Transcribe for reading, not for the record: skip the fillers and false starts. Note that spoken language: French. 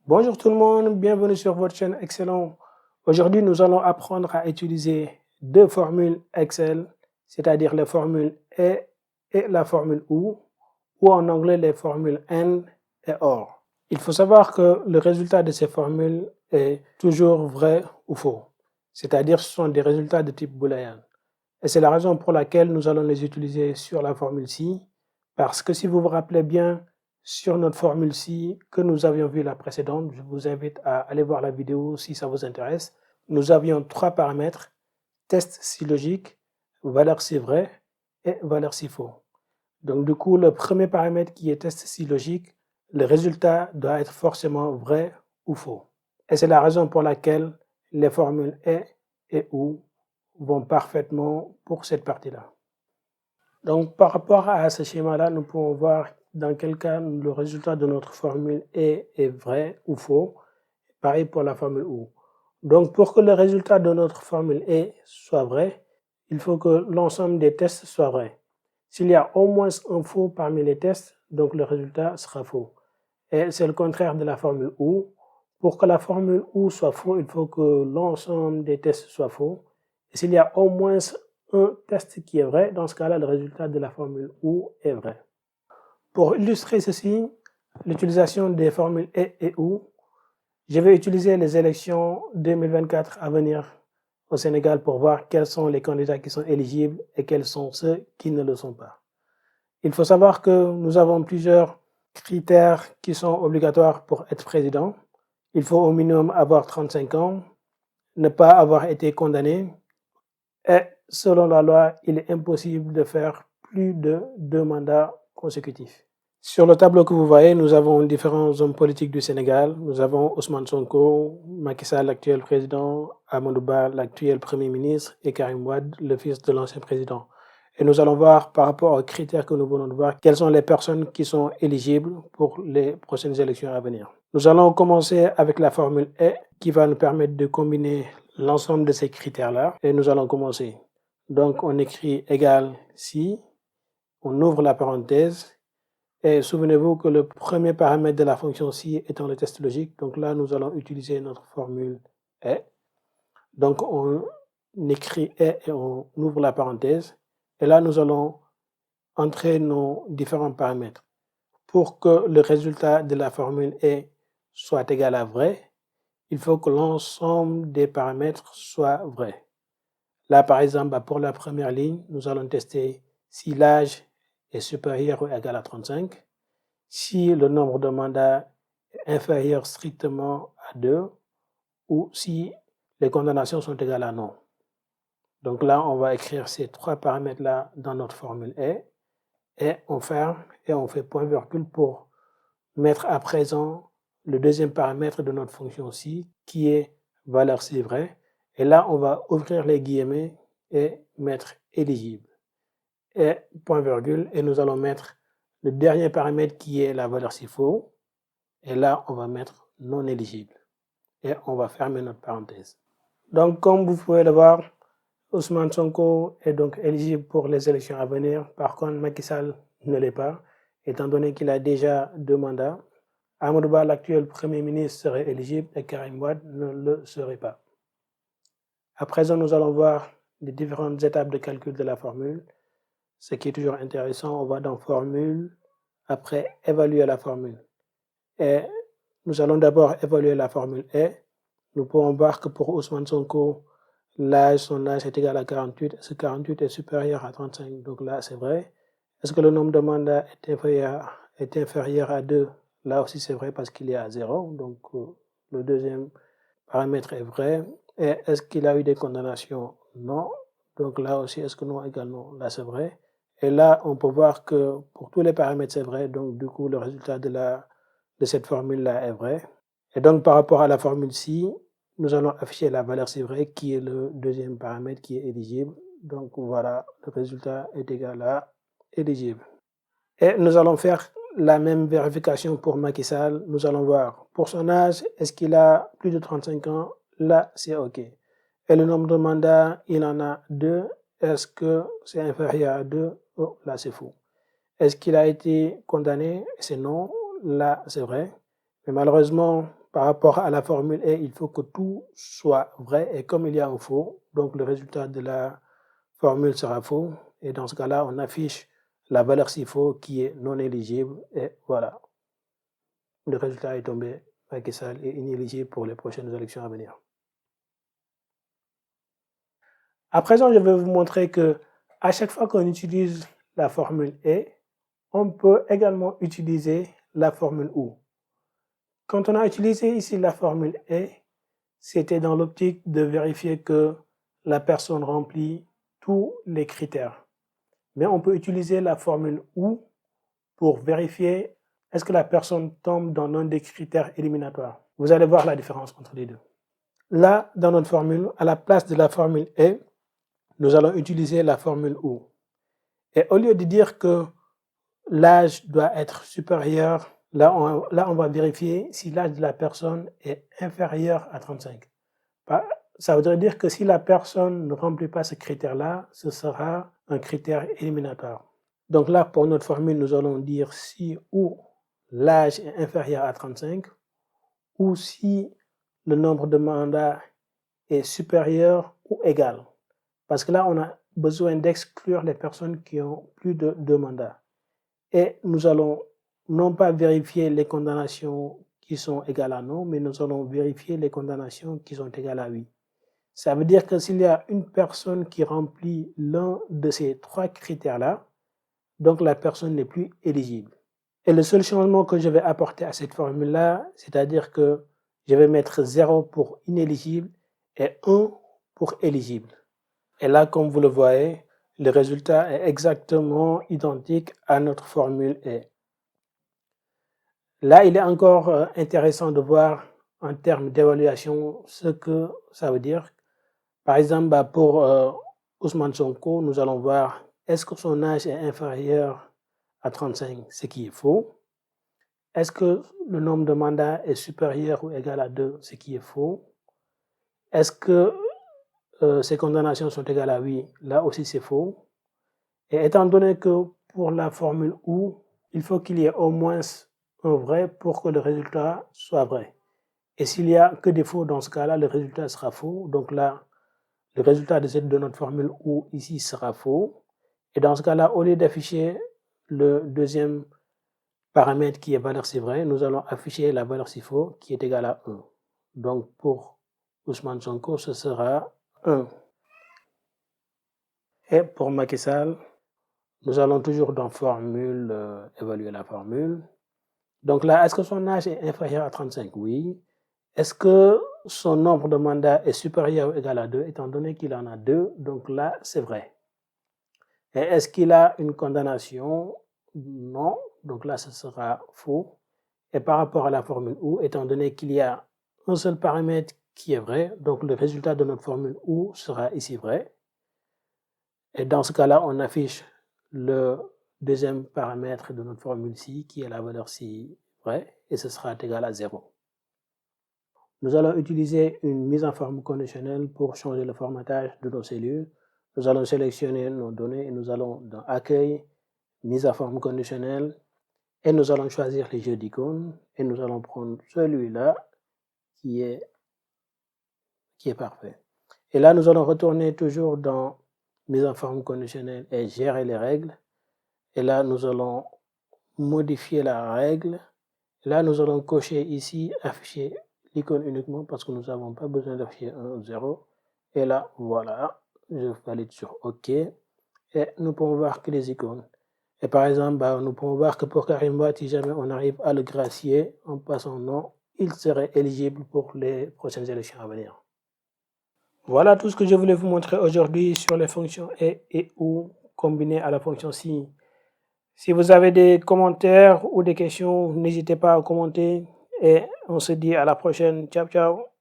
Bonjour tout le monde, bienvenue sur votre chaîne Excellent. Aujourd'hui, nous allons apprendre à utiliser deux formules Excel, c'est-à-dire les formules et la formule ou en anglais les formules AND et OR. Il faut savoir que le résultat de ces formules est toujours vrai ou faux, c'est-à-dire ce sont des résultats de type booléen. Et c'est la raison pour laquelle nous allons les utiliser sur la formule-ci, parce que si vous vous rappelez bien, sur notre formule-ci que nous avions vue la précédente, je vous invite à aller voir la vidéo si ça vous intéresse. Nous avions trois paramètres, test si logique, valeur si vrai et valeur si faux. Donc du coup, le premier paramètre qui est test si logique, le résultat doit être forcément vrai ou faux. Et c'est la raison pour laquelle les formules et ou vont parfaitement pour cette partie-là. Donc, par rapport à ce schéma-là, nous pouvons voir dans quel cas le résultat de notre formule est vrai ou faux. Pareil pour la formule OU. Donc, pour que le résultat de notre formule soit vrai, il faut que l'ensemble des tests soit vrai. S'il y a au moins un faux parmi les tests, donc le résultat sera faux. Et c'est le contraire de la formule OU. Pour que la formule OU soit faux, il faut que l'ensemble des tests soient faux. Et s'il y a au moins un test qui est vrai, dans ce cas-là, le résultat de la formule OU est vrai. Pour illustrer ceci, l'utilisation des formules et OU, je vais utiliser les élections 2024 à venir au Sénégal pour voir quels sont les candidats qui sont éligibles et quels sont ceux qui ne le sont pas. Il faut savoir que nous avons plusieurs critères qui sont obligatoires pour être président. Il faut au minimum avoir 35 ans, ne pas avoir été condamné et selon la loi, il est impossible de faire plus de 2 mandats consécutifs. Sur le tableau que vous voyez, nous avons différents hommes politiques du Sénégal. Nous avons Ousmane Sonko, Macky Sall, l'actuel président, Amadou Ba, l'actuel premier ministre, et Karim Wade, le fils de l'ancien président. Et nous allons voir par rapport aux critères que nous venons de voir, quelles sont les personnes qui sont éligibles pour les prochaines élections à venir. Nous allons commencer avec la formule E qui va nous permettre de combiner l'ensemble de ces critères-là. Et nous allons commencer. Donc on écrit égal si, on ouvre la parenthèse, et souvenez-vous que le premier paramètre de la fonction si étant le test logique, donc là nous allons utiliser notre formule E. Donc on écrit E et on ouvre la parenthèse. Et là nous allons entrer nos différents paramètres. Pour que le résultat de la formule E soit égal à vrai, il faut que l'ensemble des paramètres soient vrais. Là, par exemple, pour la première ligne, nous allons tester si l'âge est supérieur ou égal à 35, si le nombre de mandats est inférieur strictement à 2, ou si les condamnations sont égales à non. Donc là, on va écrire ces trois paramètres-là dans notre formule E, et on ferme et on fait point virgule pour mettre à présent le deuxième paramètre de notre fonction si, qui est valeur si vrai. Et là, on va ouvrir les guillemets et mettre éligible. Et point virgule, et nous allons mettre le dernier paramètre qui est la valeur si faux. Et là, on va mettre non éligible. Et on va fermer notre parenthèse. Donc, comme vous pouvez le voir, Ousmane Sonko est donc éligible pour les élections à venir. Par contre, Macky Sall ne l'est pas, étant donné qu'il a déjà 2 mandats. Amadou Ba, l'actuel Premier ministre, serait éligible et Karim Wade ne le serait pas. À présent, nous allons voir les différentes étapes de calcul de la formule. Ce qui est toujours intéressant, on va dans formule, après évaluer la formule. Et nous allons d'abord évaluer la formule E. Nous pouvons voir que pour Ousmane Sonko, son âge est égal à 48. Est-ce que 48 est supérieur à 35? Donc là, c'est vrai. Est-ce que le nombre de mandats est inférieur à 2? Là aussi, c'est vrai parce qu'il est à 0. Donc, le deuxième paramètre est vrai. Et est-ce qu'il a eu des condamnations? Non. Donc là aussi, est-ce que non également? Là, c'est vrai. Et là, on peut voir que pour tous les paramètres, c'est vrai. Donc, du coup, le résultat de cette formule-là est vrai. Et donc, par rapport à la formule-ci, nous allons afficher la valeur c'est vrai qui est le deuxième paramètre qui est éligible. Donc, voilà, le résultat est égal à éligible. Et nous allons faire la même vérification pour Macky Sall. Nous allons voir pour son âge, est-ce qu'il a plus de 35 ans? Là, c'est OK. Et le nombre de mandats, il en a 2. Est-ce que c'est inférieur à 2? Oh, là, c'est faux. Est-ce qu'il a été condamné? C'est non. Là, c'est vrai. Mais malheureusement, par rapport à la formule et, il faut que tout soit vrai. Et comme il y a un faux, donc le résultat de la formule sera faux. Et dans ce cas-là, on affiche la valeur s'il faux qui est non éligible. Et voilà, le résultat est tombé. Macky Sall est inéligible pour les prochaines élections à venir. À présent, je vais vous montrer que à chaque fois qu'on utilise la formule et, on peut également utiliser la formule ou. Quand on a utilisé ici la formule et, c'était dans l'optique de vérifier que la personne remplit tous les critères. Mais on peut utiliser la formule ou pour vérifier est-ce que la personne tombe dans l'un des critères éliminatoires. Vous allez voir la différence entre les deux. Là, dans notre formule, à la place de la formule et, nous allons utiliser la formule ou. Et au lieu de dire que l'âge doit être supérieur, là on va vérifier si l'âge de la personne est inférieur à 35. Ça voudrait dire que si la personne ne remplit pas ce critère-là, ce sera un critère éliminatoire. Donc là, pour notre formule, nous allons dire si ou l'âge est inférieur à 35 ou si le nombre de mandats est supérieur ou égal. Parce que là, on a besoin d'exclure les personnes qui ont plus de 2 mandats. Et nous allons non pas vérifier les condamnations qui sont égales à non, mais nous allons vérifier les condamnations qui sont égales à oui. Ça veut dire que s'il y a une personne qui remplit l'un de ces 3 critères-là, donc la personne n'est plus éligible. Et le seul changement que je vais apporter à cette formule-là, c'est-à-dire que je vais mettre 0 pour inéligible et 1 pour éligible. Et là, comme vous le voyez, le résultat est exactement identique à notre formule et. Là, il est encore intéressant de voir en termes d'évaluation ce que ça veut dire. Par exemple, pour Ousmane Sonko, nous allons voir est-ce que son âge est inférieur à 35, ce qui est faux. Est-ce que le nombre de mandats est supérieur ou égal à 2, ce qui est faux. Est-ce que ces condamnations sont égales à oui, là aussi c'est faux. Et étant donné que pour la formule ou, il faut qu'il y ait au moins un vrai pour que le résultat soit vrai. Et s'il n'y a que des faux, dans ce cas-là, le résultat sera faux. Donc là, le résultat de notre formule ou ici sera faux. Et dans ce cas-là, au lieu d'afficher le deuxième paramètre qui est valeur si vrai, nous allons afficher la valeur si faux qui est égale à 1. Donc pour Ousmane Sonko, ce sera 1. Et pour Macky Sall, nous allons toujours dans formule, évaluer la formule. Donc là, est-ce que son âge est inférieur à 35? Oui. Est-ce que son nombre de mandats est supérieur ou égal à 2, étant donné qu'il en a 2? Donc là, c'est vrai. Et est-ce qu'il a une condamnation? Non. Donc là, ce sera faux. Et par rapport à la formule ou, étant donné qu'il y a un seul paramètre qui est vrai, donc le résultat de notre formule ou sera ici vrai. Et dans ce cas-là, on affiche le deuxième paramètre de notre formule ci, qui est la valeur si vrai, et ce sera égal à 0. Nous allons utiliser une mise en forme conditionnelle pour changer le formatage de nos cellules. Nous allons sélectionner nos données et nous allons dans Accueil, mise en forme conditionnelle, et nous allons choisir les jeux d'icônes et nous allons prendre celui-là qui est parfait. Et là, nous allons retourner toujours dans mise en forme conditionnelle et gérer les règles. Et là, nous allons modifier la règle. Et là, nous allons cocher ici, afficher l'icône uniquement parce que nous n'avons pas besoin d'afficher 1 ou 0. Et là, voilà, je valide sur OK. Et nous pouvons voir que les icônes. Et par exemple, nous pouvons voir que pour Karim Wade, si jamais on arrive à le gracier en passant non, il serait éligible pour les prochaines élections à venir. Voilà tout ce que je voulais vous montrer aujourd'hui sur les fonctions et ou combinées à la fonction si. Si vous avez des commentaires ou des questions, n'hésitez pas à commenter et on se dit à la prochaine. Ciao, ciao.